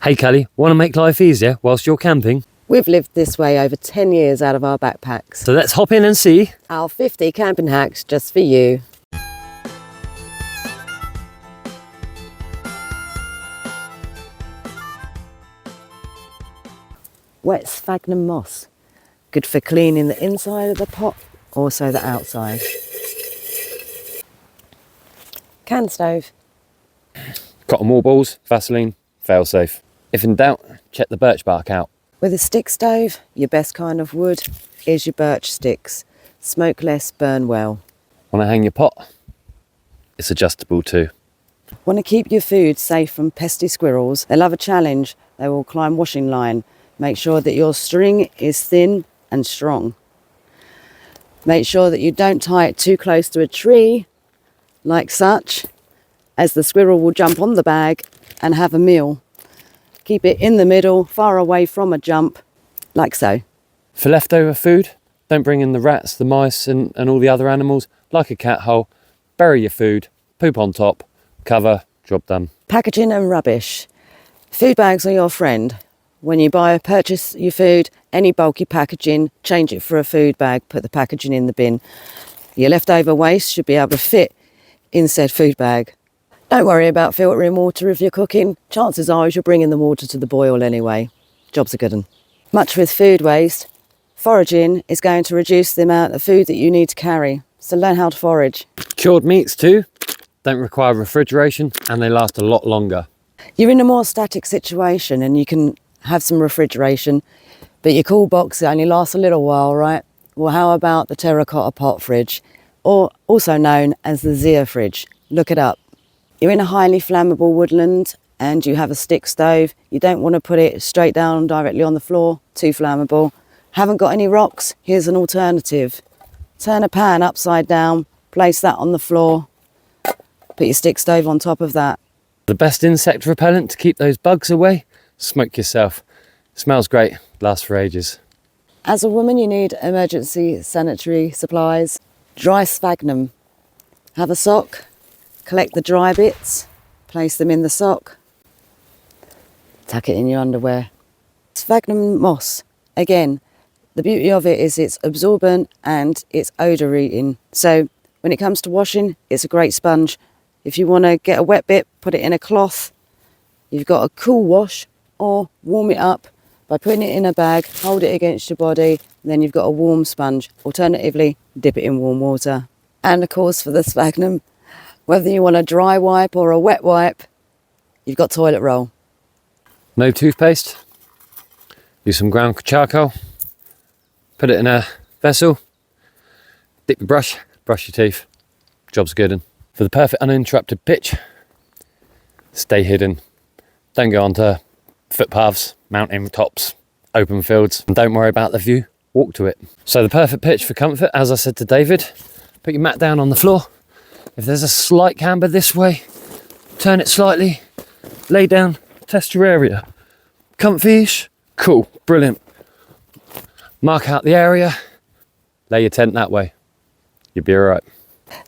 Hey Kelly, want to make life easier whilst you're camping? We've lived this way over 10 years out of our backpacks. So let's hop in and see Our 50 camping hacks just for you. Wet sphagnum moss. Good for cleaning the inside of the pot, also the outside. Can stove. cotton wool balls, Vaseline, fail safe. If in doubt, check the birch bark out. With a stick stove, your best kind of wood is your birch sticks. Smoke less, burn well. Want to hang your pot? It's adjustable too. Want to keep your food safe from pesky squirrels? They love a challenge. They will climb washing line. Make sure that your string is thin and strong. Make sure that you don't tie it too close to a tree, like such, as the squirrel will jump on the bag and have a meal. Keep it in the middle, far away from a jump, like so. For leftover food, don't bring in the rats, the mice and all the other animals. Like a cat hole, bury your food, poop on top, cover, job done. Packaging and rubbish. Food bags are your friend. When you purchase your food, any bulky packaging, change it for a food bag, put the packaging in the bin. Your leftover waste should be able to fit in said food bag. Don't worry about filtering water if you're cooking. Chances are you're bringing the water to the boil anyway. Job's a good one. Much with food waste, foraging is going to reduce the amount of food that you need to carry. So learn how to forage. Cured meats too, don't require refrigeration and they last a lot longer. You're in a more static situation and you can have some refrigeration, but your cool box only lasts a little while, right? Well, how about the terracotta pot fridge, or also known as the Zia fridge? Look it up. You're in a highly flammable woodland and you have a stick stove. You don't want to put it straight down directly on the floor, too flammable. Haven't got any rocks? Here's an alternative. Turn a pan upside down, place that on the floor, put your stick stove on top of that. The best insect repellent to keep those bugs away? Smoke yourself. Smells great, lasts for ages. As a woman, you need emergency sanitary supplies. Dry sphagnum. Have a sock, collect the dry bits, place them in the sock, tuck it in your underwear. Sphagnum moss, again, the beauty of it is it's absorbent and it's odour eating. So when it comes to washing, it's a great sponge. If you want to get a wet bit, put it in a cloth. You've got a cool wash, or warm it up by putting it in a bag, hold it against your body, and then you've got a warm sponge. Alternatively, dip it in warm water. And of course, for the sphagnum, whether you want a dry wipe or a wet wipe, you've got toilet roll. No toothpaste? Use some ground charcoal, put it in a vessel, dip your brush your teeth. Job's good. And for the perfect uninterrupted pitch, stay hidden. Don't go onto footpaths, mountain tops, open fields, and don't worry about the view, walk to it. So the perfect pitch for comfort, as I said to David, put your mat down on the floor. If there's a slight camber this way, turn it slightly, lay down, test your area. Comfy-ish? Cool, brilliant. Mark out the area, lay your tent that way. You'll be all right.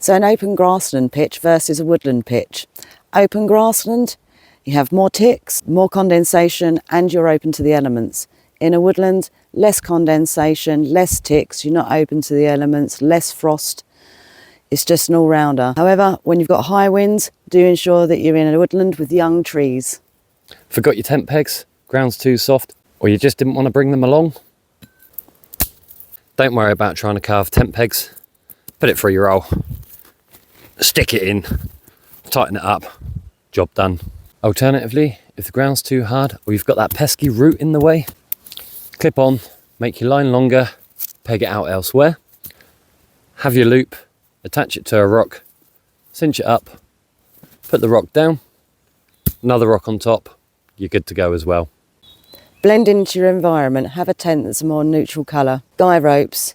So an open grassland pitch versus a woodland pitch. Open grassland, you have more ticks, more condensation, and you're open to the elements. In a woodland, less condensation, less ticks, you're not open to the elements, less frost. It's just an all-rounder. However, when you've got high winds, do ensure that you're in a woodland with young trees. Forgot your tent pegs, ground's too soft, or you just didn't want to bring them along? Don't worry about trying to carve tent pegs. Put it through your roll. Stick it in, tighten it up, job done. Alternatively, if the ground's too hard or you've got that pesky root in the way, clip on, make your line longer, peg it out elsewhere. Have your loop, attach it to a rock, cinch it up, put the rock down, another rock on top, you're good to go as well. Blend into your environment, have a tent that's a more neutral colour. Guy ropes,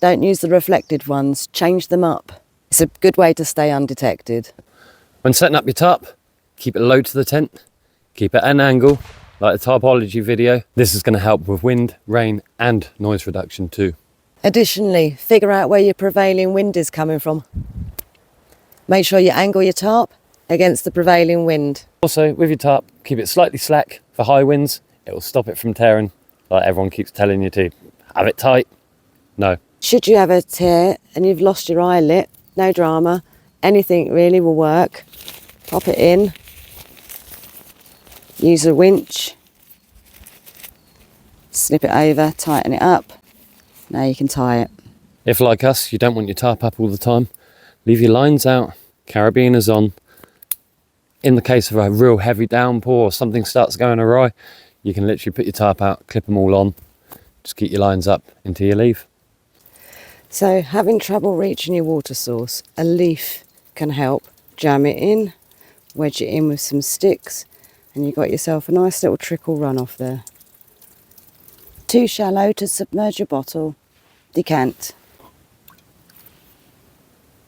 don't use the reflected ones, change them up. It's a good way to stay undetected. When setting up your tarp, keep it low to the tent, keep it at an angle, like the tarpology video. This is going to help with wind, rain and noise reduction too. Additionally, figure out where your prevailing wind is coming from. Make sure you angle your tarp against the prevailing wind. Also, with your tarp, keep it slightly slack for high winds. It will stop it from tearing, like everyone keeps telling you to. Have it tight. No. Should you have a tear and you've lost your eyelet, no drama. Anything really will work. Pop it in. Use a winch. Slip it over, tighten it up. Now you can tie it. If, like us, you don't want your tarp up all the time, leave your lines out, carabiners on. In the case of a real heavy downpour or something starts going awry, you can literally put your tarp out, clip them all on, just keep your lines up until you leave. So, having trouble reaching your water source, a leaf can help. Jam it in, wedge it in with some sticks, and you've got yourself a nice little trickle runoff there. Too shallow to submerge your bottle, decant.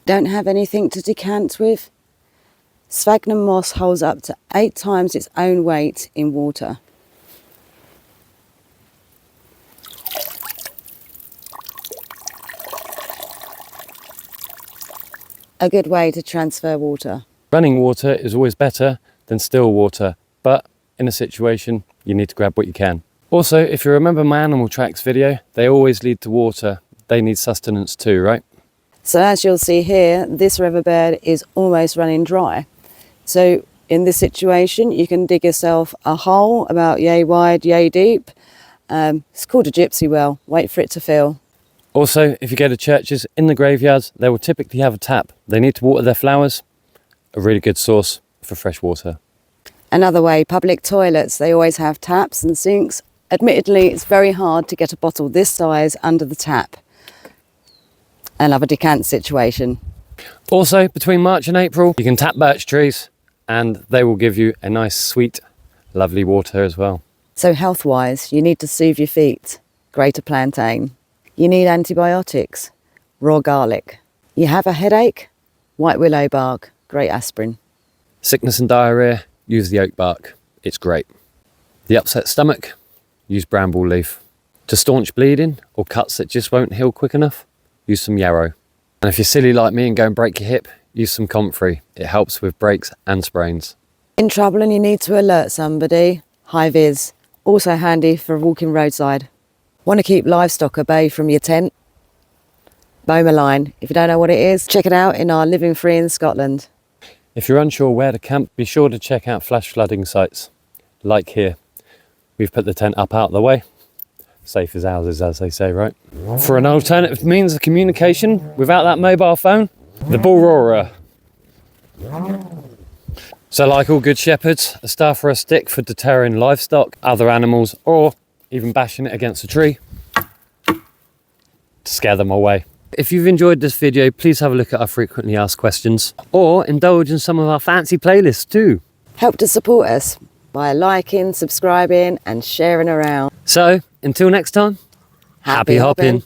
Don't have anything to decant with? Sphagnum moss holds up to 8 times its own weight in water. A good way to transfer water. Running water is always better than still water, but in a situation, you need to grab what you can. Also, if you remember my animal tracks video, they always lead to water. They need sustenance too, right? So as you'll see here, this riverbed is almost running dry. So in this situation, you can dig yourself a hole about yay wide, yay deep. It's called a gypsy well. Wait for it to fill. Also, if you go to churches, in the graveyards, they will typically have a tap. They need to water their flowers. A really good source for fresh water. Another way, public toilets, they always have taps and sinks. Admittedly, it's very hard to get a bottle this size under the tap. Another decant situation. Also, between March and April, you can tap birch trees and they will give you a nice, sweet, lovely water as well. So health-wise, you need to soothe your feet. Greater plantain. You need antibiotics. Raw garlic. You have a headache? White willow bark. Great aspirin. Sickness and diarrhea, use the oak bark. It's great. The upset stomach, use bramble leaf. To staunch bleeding or cuts that just won't heal quick enough, use some yarrow. And if you're silly like me and go and break your hip, use some comfrey. It helps with breaks and sprains. In trouble and you need to alert somebody, high vis. Also handy for walking roadside. Want to keep livestock at bay from your tent? Boma line. If you don't know what it is, check it out in our Living Free in Scotland. If you're unsure where to camp, be sure to check out flash flooding sites, like here. We've put the tent up out of the way. Safe as houses, as they say, right? For an alternative means of communication without that mobile phone, the bullroarer. So like all good shepherds, a staff or a stick for deterring livestock, other animals, or even bashing it against a tree to scare them away. If you've enjoyed this video, please have a look at our frequently asked questions or indulge in some of our fancy playlists too. Help to support us by liking, subscribing and sharing around. So, until next time, happy hopping.